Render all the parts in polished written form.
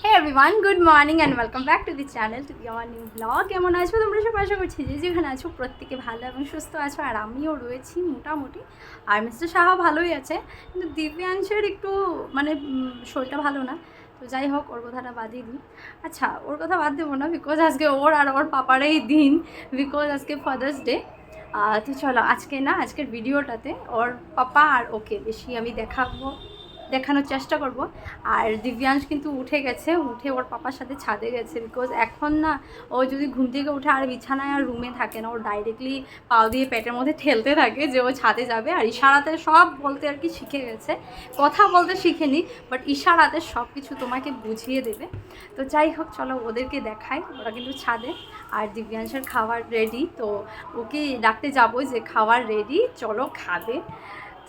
Hey everyone, good morning and welcome back to the channel to the our new vlog. কেমন আছো তোমরা সব? আশা করছি যে যেখানে আছো প্রত্যেকে ভালো এবং সুস্থ আছো, আর আমিও রয়েছি মোটামুটি। আর মিস্টার সাহা ভালোই আছে, কিন্তু দিব্যাংশের একটু মানে শরীরটা ভালো না। তো যাই হোক, ওর কথাটা বাদই দিই। আচ্ছা, ওর কথা বাদ দেবো না, বিকজ আজকে ওর আর ওর পাপারই দিন, বিকজ আজকে ফাদার্স ডে। তো চলো আজকের ভিডিওটাতে ওর পাপা আর ওকে বেশি আমি দেখানোর চেষ্টা করব। আর দিব্যাংশ কিন্তু উঠে গেছে, উঠে ওর পাপার সাথে ছাদে গেছে, বিকজ এখন না ও যদি ঘুম থেকে উঠে আর বিছানায় আর রুমে থাকে না, ও ডাইরেক্টলি পাও দিয়ে পেটের মধ্যে ঠেলতে থাকে যে ও ছাদে যাবে। আর ইশারাতে সব বলতে আর কি শিখে গেছে, কথা বলতে শিখেনি, বাট ইশারাতে সব কিছু তোমাকে বুঝিয়ে দেবে। তো যাই হোক, চলো ওদেরকে দেখাই, ওরা কিন্তু ছাদে। আর দিব্যাংশের খাবার রেডি, তো ওকে ডাকতে যাবো যে খাবার রেডি, চলো খাবে।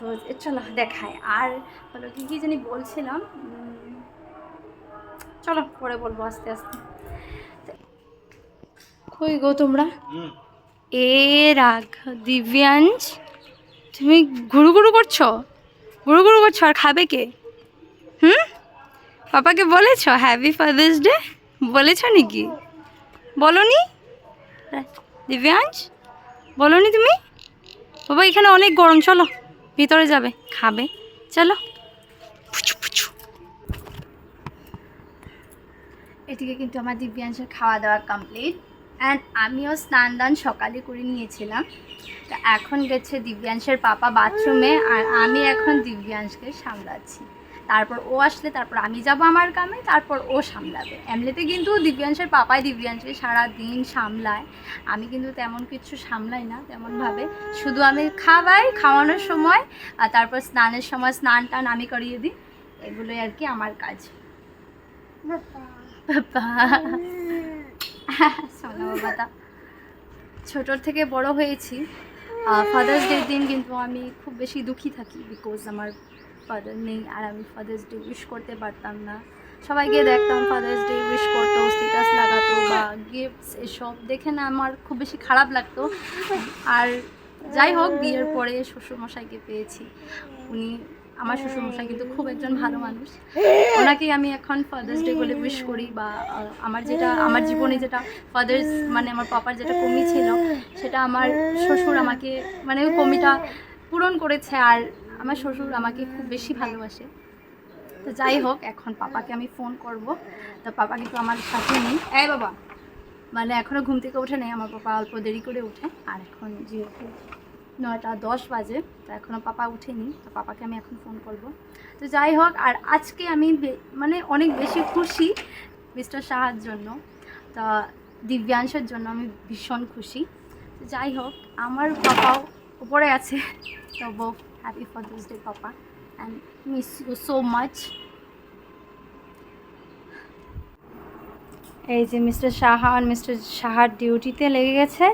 তো চলো দেখায়। আর হলো কি জানি বলছিলাম, চলো পরে বলবো আস্তে আস্তে। কই গো তোমরা? এ রাগ দিব্যাংশ, তুমি ঘুরু ঘুরু করছো আর খাবে কে? পাপাকে বলেছো হ্যাপি ফাদার্স ডে? বলেছো নাকি? বলনি দিব্যাংশ, বলনি তুমি? বাবা এখানে অনেক গরম, চলো ভিতরে যাবে, খাবে, চলো। এদিকে কিন্তু আমার দিব্যাংশের খাওয়া দাওয়া কমপ্লিট, অ্যান্ড আমিও স্নান দান সকালে করে নিয়েছিলাম। তো এখন গেছে দিব্যাংশের পাপা বাথরুমে, আর আমি এখন দিব্যাংশকে সামলাচ্ছি। তারপর ও আসলে তারপর আমি যাব আমার কামে, তারপর ও সামলাবে। এমনিতে কিন্তু দিব্যাংশের পাপাই দিব্যাংশকে সারা দিন সামলায়, আমি কিন্তু তেমন কিছু সামলাই না তেমনভাবে। শুধু আমি খাওয়ানোর সময় আর তারপর স্নানের সময় স্নান টান আমি করিয়ে দিই, এগুলোই আর কি আমার কাজ। শোনো বাবা, ছোটোর থেকে বড় হয়েছি। ফাদার্স ডের দিন কিন্তু আমি খুব বেশি দুঃখী থাকি, বিকজ আমার ফাদার নেই, আর আমি ফাদার্স ডে উইশ করতে পারতাম না। সবাইকে দেখতাম ফাদার্স ডে উইশ করতো, স্ট্যাটাস লাগাতো বা গিফটস, এসব দেখে না আমার খুব বেশি খারাপ লাগতো। আর যাই হোক, বিয়ের পরে শ্বশুরমশাইকে পেয়েছি, উনি আমার শ্বশুরমশাই কিন্তু খুব একজন ভালো মানুষ। ওনাকেই আমি এখন ফাদার্স ডে বলে উইশ করি, বা আমার জীবনে যেটা ফাদার্স মানে আমার পাপার যেটা কমি ছিল, সেটা আমার শ্বশুর আমাকে মানে ওই কমিটা পূরণ করেছে। আর আমার শ্বশুর আমাকে খুব বেশি ভালোবাসে। তো যাই হোক, এখন পাপাকে আমি ফোন করব। তো পাপা কিন্তু আমার সাথে নেই, বাবা মানে এখনও ঘুম থেকে ওঠে নেই, আমার পাপা অল্প দেরি করে ওঠে। আর এখন যেহেতু 9:10 বাজে, তো এখনও পাপা উঠেনি, তো পাপাকে আমি এখন ফোন করব। তো যাই হোক, আর আজকে আমি মানে অনেক বেশি খুশি মিস্টার সাহার জন্য, তা দিব্যাংশের জন্য আমি ভীষণ খুশি। তো যাই হোক, আমার পাপাও উপরে আছে। তো happy father's day papa, and miss you so much. এই যে মিস্টার সাহার ডিউটিতে লেগে গেছে,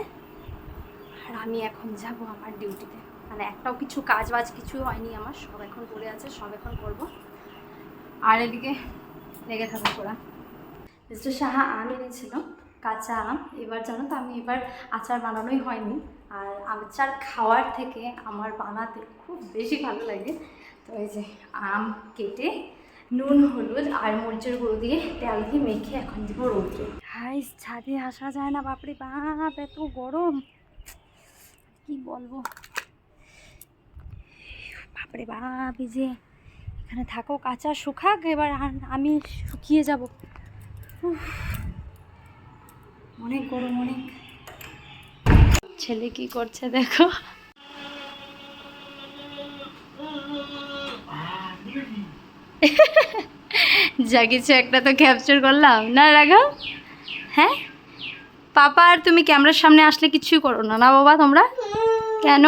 আর আমি এখন যাব আমার ডিউটিতে। মানে একটাও কিছু কাজ বাজ কিছু হয়নি আমার, সব এখন পড়ে আছে, সব এখন করবো। আর এদিকে লেগে থাকো ওরা। মিস্টার সাহা আম এনেছিল, কাঁচা আম। এবার জানো তো, আমি এবার আচার বানানোই হয়নি, আর আচার খাওয়ার থেকে আমার বানাতে খুব বেশি ভালো লাগে। তো এই যে আম কেটে নুন হলুদ আর মরিচের গুঁড়ো দিয়ে তেল দিয়ে মেখে এখন দিব রোদ্রে। হাই, ছাদে আসা যায় না, বাপরে বাপ এত গরম, কি বলবো। বাপরে বাপ, এই যে এখানে থাকো, কাঁচা শুকাক, এবার আমি শুকিয়ে যাব। অনেক গরম, অনেক। ছেলে কি করছে দেখো, যা কিছু একটা তো ক্যাপচার করলাম না, রাঘব? হ্যাঁ পাপা, আর তুমি ক্যামেরার সামনে আসলে কিছুই করো না, না বাবা তোমরা? কেন?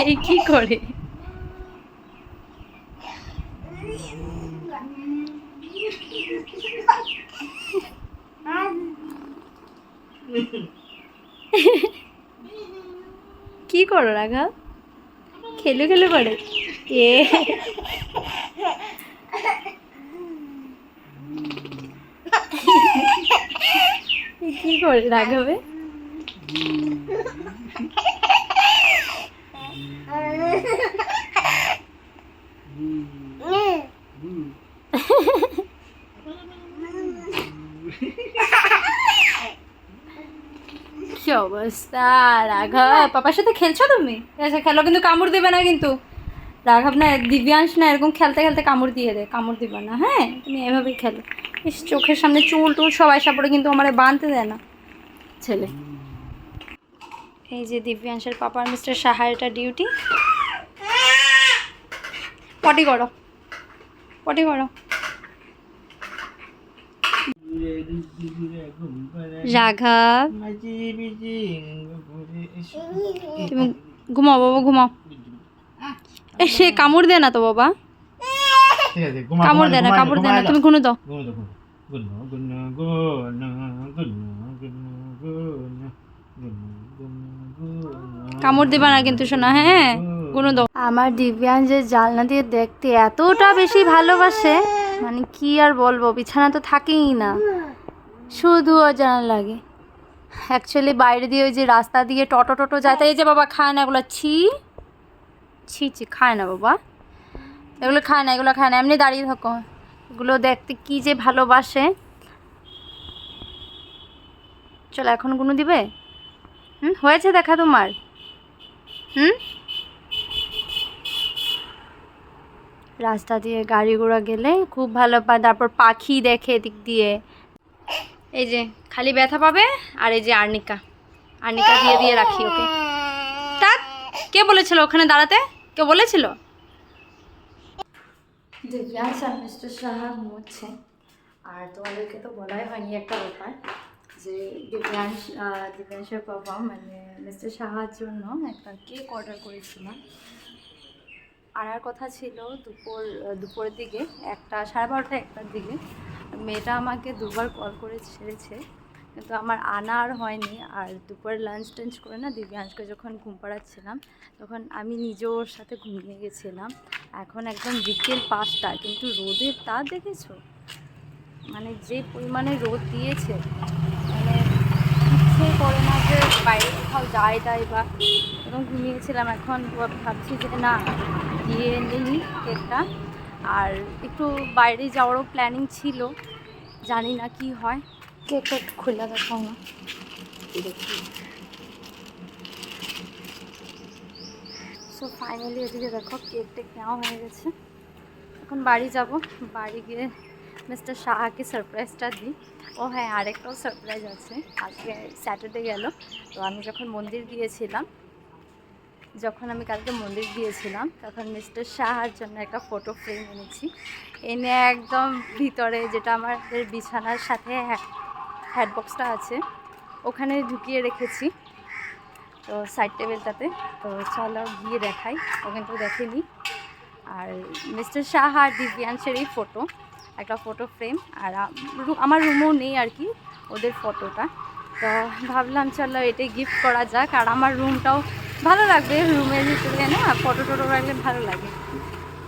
এই কি করে? কি করো রাঘব? খেলু খেলু করে এ কি করে রাঘবে? অবস্থা। রাঘব পাপার সাথে খেলছো তুমি? ঠিক আছে খেলো, কিন্তু কামড় দেবে না কিন্তু। রাঘব না, দিব্যাংশ না এরকম খেলতে খেলতে কামড় দিয়ে দেয়, কামড় দিবে না হ্যাঁ, তুমি এভাবেই খেলো। ইস, চোখের সামনে চুল টুল সবাই সাপড়ে, কিন্তু আমার বাঁধতে দেয় না ছেলে। এই যে দিব্যাংশের পাপার মিস্টার সাহার এটা ডিউটি। পটি করো, পটি করো। রাঘব তুমি ঘুমাও বাবা, ঘুমাও। সে কামড় দেয় না তো বাবা, কামড় দেয় না, কামড় দেয় না, তুমি ঘুনো দাও। কামড় দিবা না কিন্তু শোনা, হ্যাঁ গুনো দাও। আমার দিব্যাংশ যে জানলা দিয়ে দেখতে এতটা বেশি ভালোবাসে, মানে কি আর বলবো, বিছানা তো থাকেই না, শুধু ও জানা লাগে। অ্যাকচুয়ালি বাইরে দিয়ে ওই যে রাস্তা দিয়ে টোটো টোটো যায়, তাই এই যে বাবা খায় না এগুলো, ছি ছি ছি, খায় না বাবা, এগুলো খায় না, এগুলো খায় না, এমনি দাঁড়িয়ে থাকো। এগুলো দেখতে কি যে ভালোবাসে। চলো এখন গুনো দিবে? হয়েছে দেখা তোমার? রাস্তা দিয়ে গাড়ি ঘোড়া গেলে খুব ভালো পায়, তারপর পাখি দেখে এদিক দিয়ে। এই যে খালি ব্যথা পাবে, আর এই যে আর্নিকা, আর্নিকা দিয়ে দিয়ে রাখি ওকে। তা কে বলেছিল ওখানে দাঁড়াতে? কে বলেছিল? দিব্যাংশ আর মিস্টার সাহা ঘুমোচ্ছে। আর তোমাদেরকে তো বলাই হয়নি একটা ব্যাপার, যে দিব্যাংশের বাবা মানে মিস্টার সাহার জন্য একটা কেক অর্ডার করেছিলাম। আনার কথা ছিল দুপুরের দিকে, 12:30 1টার দিকে। মেয়েটা আমাকে দুবার কল করে ছেড়েছে, কিন্তু আমার আনা আর হয়নি। আর দুপুরে লাঞ্চ টাঞ্চ করে না দিব্যাংশকে যখন ঘুম পাড়াচ্ছিলাম, তখন আমি নিজে ওর সাথে ঘুমিয়ে গেছিলাম। এখন একদম বিকেল 5টা, কিন্তু রোদের তাপ দেখেছো, মানে যে পরিমাণে রোদ দিয়েছে, মানে ইচ্ছে করে না যে বাইরে কোথাও যাই বা এরকম ঘুমিয়েছিলাম। এখন ভাবছি যে না, গিয়ে নিই কেকটা। আর একটু বাইরে যাওয়ারও প্ল্যানিং ছিল, জানি না কি হয়। কেকটা একটু খুলে দেখাও না, সো ফাইনালি এদিকে দেখো কেক টেক নেওয়া হয়ে গেছে। এখন বাড়ি যাব, বাড়ি গিয়ে মিস্টার শাহকে সারপ্রাইজটা দিই। ও হ্যাঁ, আরেকটাও সারপ্রাইজ আছে। আজকে স্যাটারডে গেল, তো আমি যখন আমি কালকে মন্দির গিয়েছিলাম, তখন মিস্টার শাহার জন্য একটা ফটো ফ্রেম এনেছি। এনে একদম ভিতরে, যেটা আমাদের বিছানার সাথে হ্যাডবক্সটা আছে, ওখানে ঢুকিয়ে রেখেছি, তো সাইড টেবিলটাতে। তো চলো গিয়ে দেখাই, ও কিন্তু দেখেনি। আর মিস্টার শাহ আর দিব্যাংশেরই ফটো, একটা ফটো ফ্রেম। আর আমার রুমেও নেই আর কি ওদের ফটোটা, তো ভাবলাম চলো এটাই গিফট করা যাক। আর আমার রুমটাও ভালো লাগবে, রুমের ভিতরে না ফটো টটো রাখলে ভালো লাগে।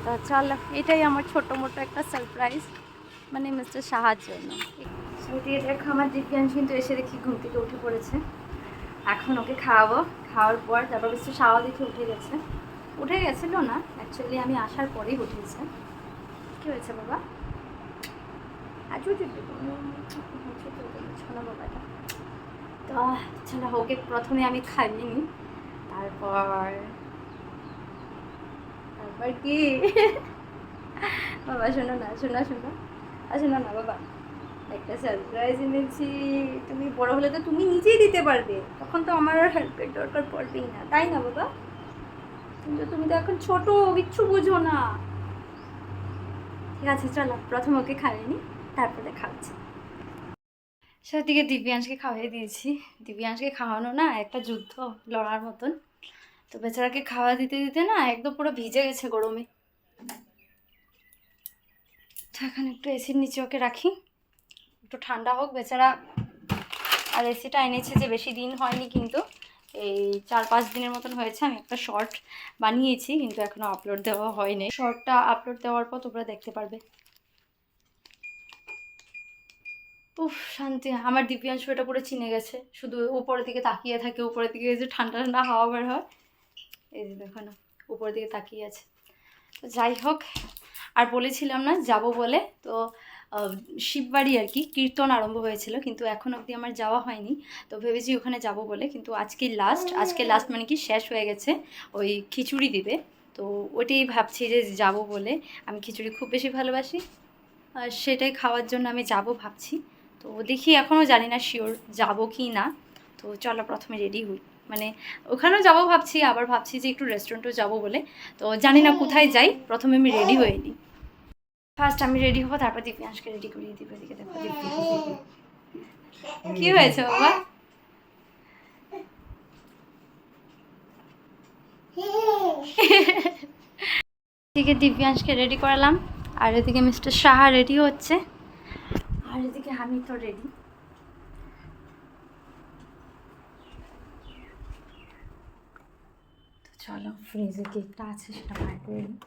তো চলো, এটাই আমার ছোটো মোটো একটা সারপ্রাইজ, মানে মিস্টার শাহার জন্য। দিয়ে দেখো আমার দিব্যাংশ কিন্তু এসে দেখি ঘুম থেকে উঠে পড়েছে। এখন ওকে খাওয়াবো, খাওয়ার পর তারপর মিস্টার শাহা দেখে উঠে গেছিলো না, অ্যাকচুয়ালি আমি আসার পরেই উঠেছে। কী হয়েছে বাবা? ছোনা বাবাটা তো চলো, ওকে প্রথমে আমি খাইয়ে নিই, তারপর কি বাবা শোনো না, শোনো না বাবা, একটা সারপ্রাইজ এনেছি। তুমি বড় হলে তো তুমি নিজেই দিতে পারবে, তখন তো আমার আর হেল্পের দরকার পড়বেই না, তাই না বাবা? কিন্তু তুমি তো এখন ছোট, কিচ্ছু বুঝো না। ঠিক আছে চলো, প্রথম ওকে খাইয়ে নিই, তারপরে খাওয়াচ্ছি। সেদিকে দিব্যাংশকে খাওয়াই দিয়েছি। দিব্যাংশকে খাওয়ানো না একটা যুদ্ধ লড়ার মতন। তো বেচারাকে খাওয়া দিতে দিতে না একদম পুরো ভিজে গেছে গরমে। এখন একটু এসির নিচে ওকে রাখি, একটু ঠান্ডা হোক বেচারা। আর এসিটা এনেছে যে বেশি দিন হয়নি, কিন্তু এই 4-5 দিনের মতন হয়েছে। আমি একটা শর্ট বানিয়েছি, কিন্তু এখনও আপলোড দেওয়া হয়নি। শর্টটা আপলোড দেওয়ার পর তোমরা দেখতে পারবে। উফ শান্তি, আমার দিব্যাংশ এটা পুরো চিনে গেছে, শুধু উপরের দিকে তাকিয়ে থাকে, উপরের দিকে যে ঠান্ডা ঠান্ডা হাওয়া বের হয়, এই যে দেখো না উপরের দিকে তাকিয়ে আছে। তো যাই হোক, আর বলেছিলাম না যাব বলে, তো শিববাড়ি আর কি কীর্তন আরম্ভ হয়েছিল, কিন্তু এখন অবধি আমার যাওয়া হয়নি। তো ভেবেছি ওখানে যাব বলে, কিন্তু আজকে লাস্ট মানে কি শেষ হয়ে গেছে। ওই খিচুড়ি দিবে, তো ওটাই ভাবছি যে যাব বলে। আমি খিচুড়ি খুব বেশি ভালোবাসি, আর সেটাই খাওয়ার জন্য আমি যাব ভাবছি। তো দেখি, এখনও জানি না শিওর যাব কি না। তো চলো প্রথমে রেডি হই, মানে ওখানেও যাবো ভাবছি, আবার ভাবছি যে একটু রেস্টুরেন্টেও যাবো বলে। তো জানি না কোথায় যাই, প্রথমে আমি রেডি হয়ে নিই। ফার্স্ট আমি রেডি হবো, তারপর দিব্যাংশকে রেডি করিয়ে দিবে। এদিকে দেখো কি হয়েছে বাবা? এদিকে দিব্যাংশকে রেডি করালাম, আর এদিকে মিস্টার সাহা রেডি হচ্ছে, আর এদিকে আমি তো রেডি। তো চলো, ফ্রিজে কেকটা আছে সেটা বার করে নিই।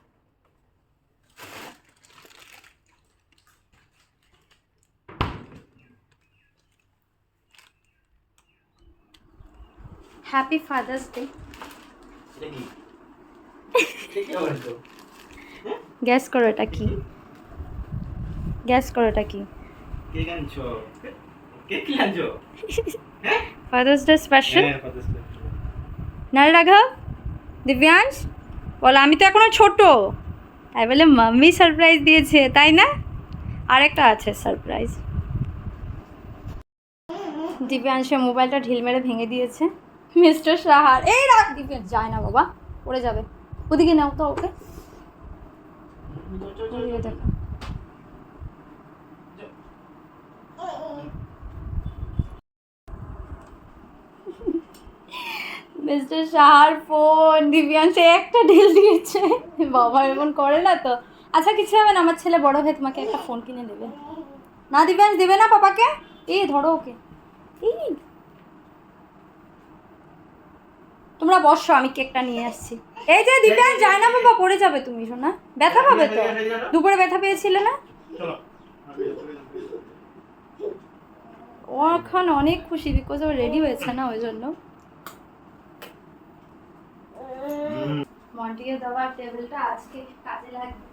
Happy father's day. গ্যাস করো এটা কি, গ্যাস করো এটা কি? Father's day special. না রাঘব, দিব্যাংশ বলো আমি তো এখনো ছোট, তাই বলে মাম্মি সারপ্রাইজ দিয়েছে তাই না? আরেকটা আছে সারপ্রাইজ। দিব্যাংশের মোবাইলটা ঢিল মেরে ভেঙে দিয়েছে মিস্টার সাহার। এই রাখ, দিব্যাংশ যায় না বাবা, পড়ে যাবে। ওদিকে নাও তো ওকে, দেখো। মিস্টার সাহার ফোন দিব্যাংশে একটা ঢিল দিয়েছে। বাবা এমন করে না তো। আচ্ছা কিছু হবে না, আমার ছেলে বড় হয়ে তোমাকে একটা ফোন কিনে দেবে। না দিব্যাংশ দেবে না পাপাকে? এই ধরো ওকে। এই তোমরা বসো, আমি কেকটা নিয়ে আসছি। এই যে দিব্যাংশ যায় না বাবা, পড়ে যাবে তুমি শোনা, ব্যথা পাবে তো। দুপুরে ব্যথা পেয়েছিলে না? ও এখন অনেক খুশি, বিকজ ও রেডি হয়েছে না, ওই জন্য। মন্টিকে দেওয়ার টেবিলটা আজকে কাজে লাগবে।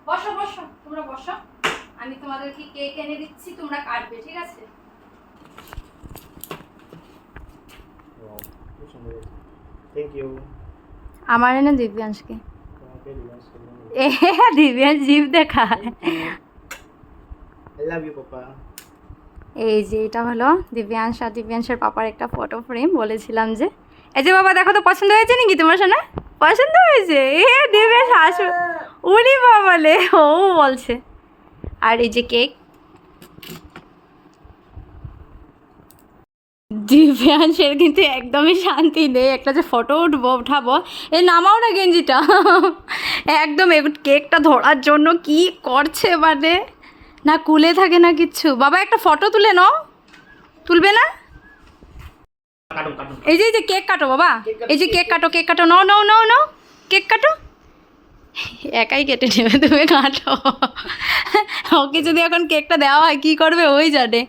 বসো বসো, তোমরা বসো, আমি তোমাদেরকে কেক এনে দিচ্ছি, তোমরা কাটবে, ঠিক আছে? Thank you. আমার এনে দিব্যাংশকে। দিব্যাংশ জিভ দেখায়। I love you papa. এই যে এটা হলো দিব্যাংশ আর দিব্যাংশের পাপার একটা ফটো ফ্রেম। বলেছিলাম যে এই যে বাবা দেখো তো, পছন্দ হয়েছে নাকি তোমার শোনা? পছন্দ হয়েছে? দিব্যাংশ হাসো, উনি বাবালে ও বলছে। আর এই যে কেক, দিব্যাংশের কিন্তু একদমই শান্তি নেই। একটা যে ফটো উঠাবো, এই নামাও না গেঞ্জিটা। একদম কেকটা ধরার জন্য কি করছে, মানে না কুলে থাকে না কিচ্ছু। বাবা একটা ফটো তুলে নাও, তুলবে না? এই যে কেক কাটো বাবা, এই যে কেক কাটো, কেক কাটো, নাও নাও নাও নাও, কেক কাটো। একাই কেটে নেবে, তুমি কাটো। ওকে যদি এখন কেকটা দেওয়া হয় কি করবে ওই জানে।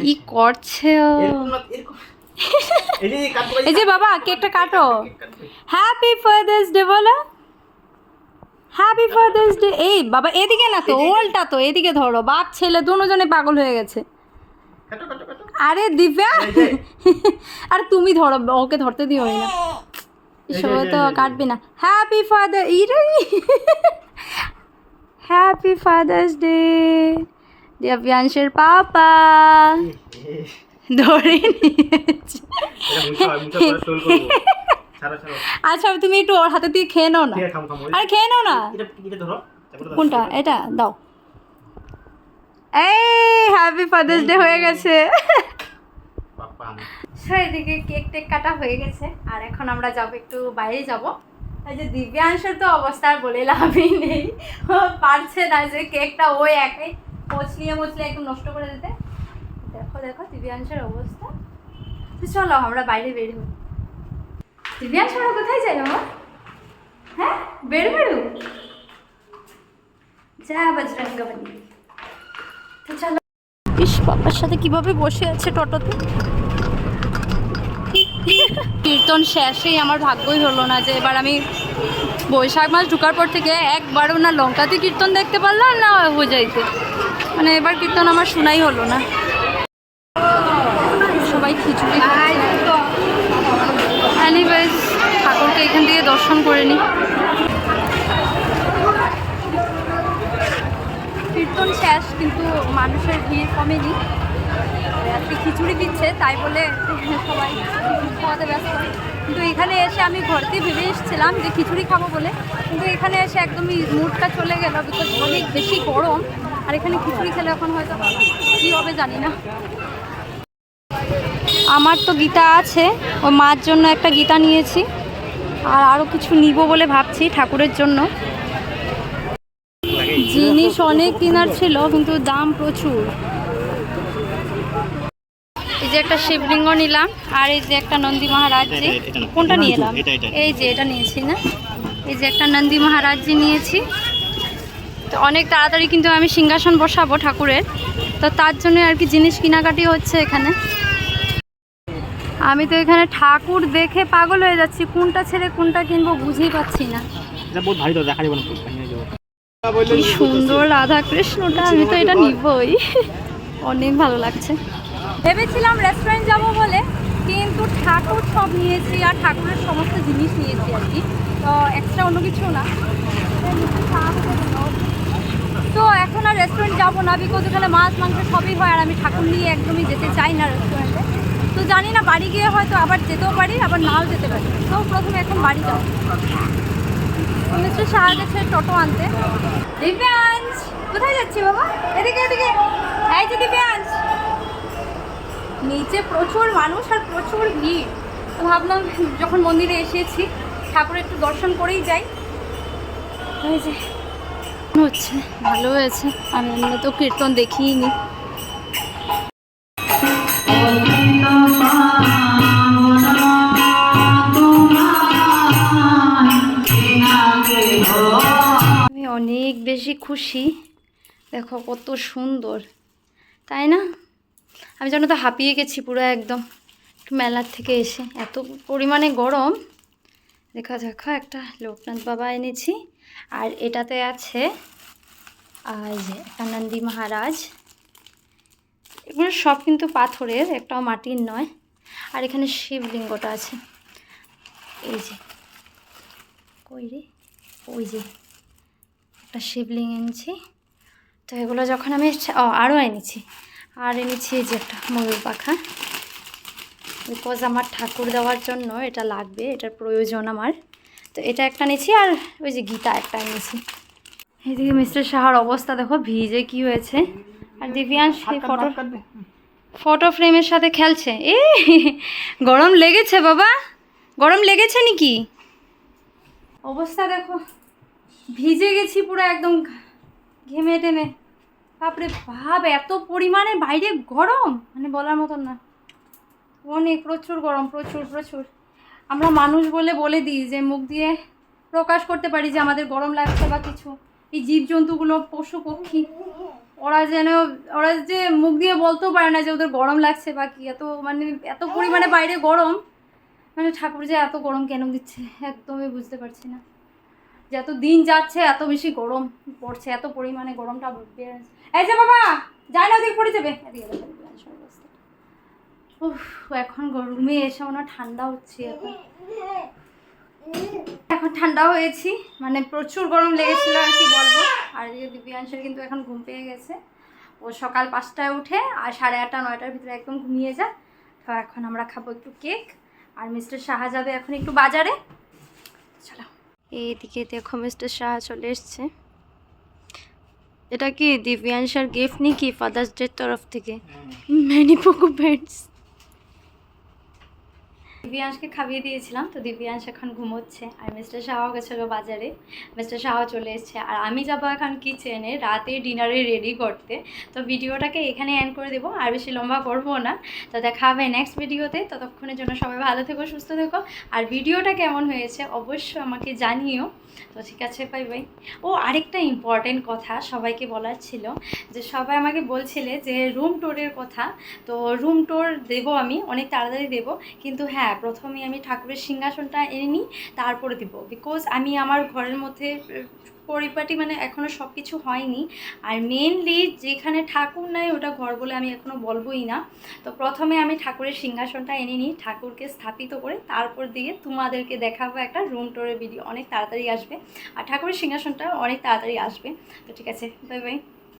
কি করছে ও? এই যে বাবা কেকটা কাটো। হ্যাপি ফাদার্স ডে বলো, হ্যাপি ফাদার্স ডে। এই বাবা এদিকে না তো, ওলটা তো এদিকে ধরো, বাপ ছেলে দুজনে পাগল হয়ে গেছে। আরে দিব্যা, আর তুমি ধরো, ওকে ধরতে দিও না, সবাই তো কাটবি না। Happy father, happy father's day দিব্যাংশের পাপা। ধরে নিয়েছে। আচ্ছা তুমি একটু ওর হাতে দিয়ে খেয়ে নাও না। আরে খেয়ে নাও না। কোনটা? এটা দাও। এই হ্যাপি ফাদার্স ডে হয়ে গেছে। এদিকে কেক টেক কাটা হয়ে গেছে, আর এখন আমরা যাবো একটু বাইরে যাব। এই যে দিব্যাংশের তো অবস্থা আর বলে লাভই নেই, পারছে না যে কেকটা ওই একাই মচলিয়ে একদম নষ্ট করে দিতে। দেখো দেখো দিব্যাংশের অবস্থা। তো চলো আমরা বাইরে বের হই। দিব্যাংশ আমরা কোথায় যাই মামা? হ্যাঁ বেরু যা বজরঙ্গবলী। তো চলো। ইস বাবার সাথে কিভাবে বসে আছে টোটোতে। কীর্তন শেষেই আমার ভাগ্যই হলো না যে এবার আমি বৈশাখ মাস ঢোকার পর থেকে একবারও না লঙ্কাতে কীর্তন দেখতে পারলাম না হোজাইতে, মানে এবার কীর্তন আমার শোনাই হলো না। সবাই খিচুড়ি এনিওয়েজ ঠাকুরকে এখান থেকে দর্শন করে নিই। কীর্তন শেষ কিন্তু মানুষের ভিড় কমেনি। আজকে খিচুড়ি দিচ্ছে তাই বলে সবাই খাওয়াতে ব্যস্ত, কিন্তু এখানে এসে আমি ঘরতে ভেবে এসেছিলাম যে খিচুড়ি খাবো বলে, কিন্তু এখানে এসে একদমই মুডটা চলে গেল বিকজ অনেক বেশি গরম, আর এখানে খিচুড়ি খেলে এখন হয়তো কী হবে জানি না। আমার তো গীতা আছে, ওই মার জন্য একটা গীতা নিয়েছি, আর আরও কিছু নিব বলে ভাবছি ঠাকুরের জন্য। জিনিস অনেক কেনার ছিল কিন্তু দাম প্রচুর। এই যে একটা শিবলিঙ্গ নিলাম, আর এই যে একটা নন্দী মহারাজজি। কোনটা নিয়ে এলাম? এই যে এটা নিয়েছি না, এই যে একটা নন্দী মহারাজজি নিয়েছি। তো অনেক তাড়াতাড়ি কিন্তু আমি সিংহাসন বসাবো ঠাকুরের, তো তার জন্য আর কি জিনিস কেনাকাটি হচ্ছে এখানে। আমি তো এখানে ঠাকুর দেখে পাগল হয়ে যাচ্ছি, কোনটা ছেড়ে কোনটা কিনবো বুঝেই পাচ্ছি না। কি সুন্দর রাধা কৃষ্ণটা, আমি তো এটা নিবই, অনেক ভালো লাগছে। ভেবেছিলাম রেস্টুরেন্ট যাব বলে, কিন্তু ঠাকুর সব নিয়েছি আর ঠাকুরের সমস্ত জিনিস নিয়েছি আর কি, তো এক্সট্রা অন্য কিছু না। তো এখন আর রেস্টুরেন্ট যাবো না বিকজ এখানে মাছ মাংস সবই হয়, আর আমি ঠাকুর নিয়ে একদমই যেতে চাই না রেস্টুরেন্টে। তো জানি না, বাড়ি গিয়ে হয়তো আবার যেতেও পারি আবার নাও যেতে পারি। তো প্রথমে এখন বাড়ি যাবো। মিস্টার শাহ গেছে টোটো আনতে। দিব্যাঞ্জ কোথায় যাচ্ছি বাবা? এদিকে এদিকে, এই যে দিব্যাঞ্জ। নিচে প্রচুর মানুষ আর প্রচুর ভিড়, তো ভাবলাম যখন মন্দিরে এসেছি ঠাকুরের একটু দর্শন করেই যাই। এই যে হচ্ছে ভালো হয়েছে, আমি এমনি তো কীর্তন দেখিই নি। আমি অনেক বেশি খুশি, দেখো কত সুন্দর, তাই না? আমি যেন তো হাঁপিয়ে গেছি পুরো একদম মেলার থেকে এসে, এত পরিমাণে গরম। দেখা দেখো একটা লোকনাথ বাবা এনেছি, আর এটাতে আছে আর যে একটা নন্দী মহারাজ। এগুলো সব কিন্তু পাথরের, একটাও মাটির নয়। আর এখানে শিবলিঙ্গটা আছে, এই যে কই রে, ওই যে একটা শিবলিঙ্গ এনেছি। তো এগুলো যখন আমি আরও এনেছি, আর এনেছি এই যে একটা ময়ূর পাখা, বিকজ আমার ঠাকুর দেওয়ার জন্য এটা লাগবে, এটার প্রয়োজন আমার। তো এটা একটা নিয়েছি, আর ওই যে গীতা একটা এনেছি। এইদিকে মিস্টার শাহর অবস্থা দেখো, ভিজে কি হয়েছে। আর দিব্যাংশ ফটো ফ্রেমের সাথে খেলছে। গরম লেগেছে বাবা, গরম লেগেছে নাকি? অবস্থা দেখো, ভিজে গেছি পুরো একদম ঘেমে টেমে। বাপরে ভাব, এত পরিমাণে বাইরে গরম মানে বলার মতন না, অনেক প্রচুর গরম, প্রচুর প্রচুর। আমরা মানুষ বলে দিই যে মুখ দিয়ে প্রকাশ করতে পারি যে আমাদের গরম লাগছে বা কিছু। এই জীবজন্তুগুলো, পশু পক্ষী, ওরা যে মুখ দিয়ে বলতেও পারে না যে ওদের গরম লাগছে বা কি। এত পরিমাণে বাইরে গরম, মানে ঠাকুর যে এত গরম কেন দিচ্ছে একদমই বুঝতে পারছি না। যে এত দিন যাচ্ছে এত বেশি গরম পড়ছে, এত পরিমাণে গরমটা এই যে বাবা যায় না, ওদিকে পড়ে যাবে। এখন গরমে এসে মনে ঠান্ডা হচ্ছে, এখন ঠান্ডা হয়েছি, মানে প্রচুর গরম লেগেছিল আর কি বলবো। আর এই দিব্যাংশের কিন্তু এখন ঘুম পেয়ে গেছে, ও সকাল 5টায় উঠে আর 8:30 9টার ভিতরে একদম ঘুমিয়ে যায়। তো এখন আমরা খাবো একটু কেক, আর মিস্টার শাহ যাবে এখন একটু বাজারে। চলো, এইদিকে দেখো মিস্টার শাহ চলে এসছে। এটা কি দিব্যাংশের গিফট নাকি ফাদার্স ডের তরফ থেকে? Many Poco bands. দিব্যাংশকে খাইয়ে দিয়েছিলাম, তো দিব্যাংশ এখন ঘুমোচ্ছে, আর মিস্টার শাহ গেছিলো বাজারে, মিস্টার শাহ চলে এসছে, আর আমি যাবো এখন কিচেনে রাতে ডিনারে রেডি করতে। তো ভিডিওটাকে এখানে এন্ড করে দেবো, আর বেশি লম্বা করবো না। তো দেখা হবে নেক্সট ভিডিওতে, ততক্ষণের জন্য সবাই ভালো থেকো, সুস্থ থেকো, আর ভিডিওটা কেমন হয়েছে অবশ্যই আমাকে জানিও। তো ঠিক আছে, বাই বাই। ও আরেকটা ইম্পর্টেন্ট কথা সবাইকে বলার ছিল, যে সবাই আমাকে বলছিলে যে রুম ট্যুরের কথা। তো রুম ট্যুর দেবো, আমি অনেক তাড়াতাড়ি দেবো, কিন্তু হ্যাঁ হ্যাঁ, প্রথমে আমি ঠাকুরের সিংহাসনটা এনে নিই, তারপরে দিব। বিকজ আমি আমার ঘরের মধ্যে পরিপাটি মানে এখনও সব কিছু হয়নি। আর মেনলি যেখানে ঠাকুর নাই ওটা ঘর বলে আমি এখনও বলবোই না। তো প্রথমে আমি ঠাকুরের সিংহাসনটা এনে নিই, ঠাকুরকে স্থাপিত করে তারপর দিয়ে তোমাদেরকে দেখাবো একটা রুম টোরের ভিডিও, অনেক তাড়াতাড়ি আসবে। আর ঠাকুরের সিংহাসনটা অনেক তাড়াতাড়ি আসবে। তো ঠিক আছে, বাই বাই।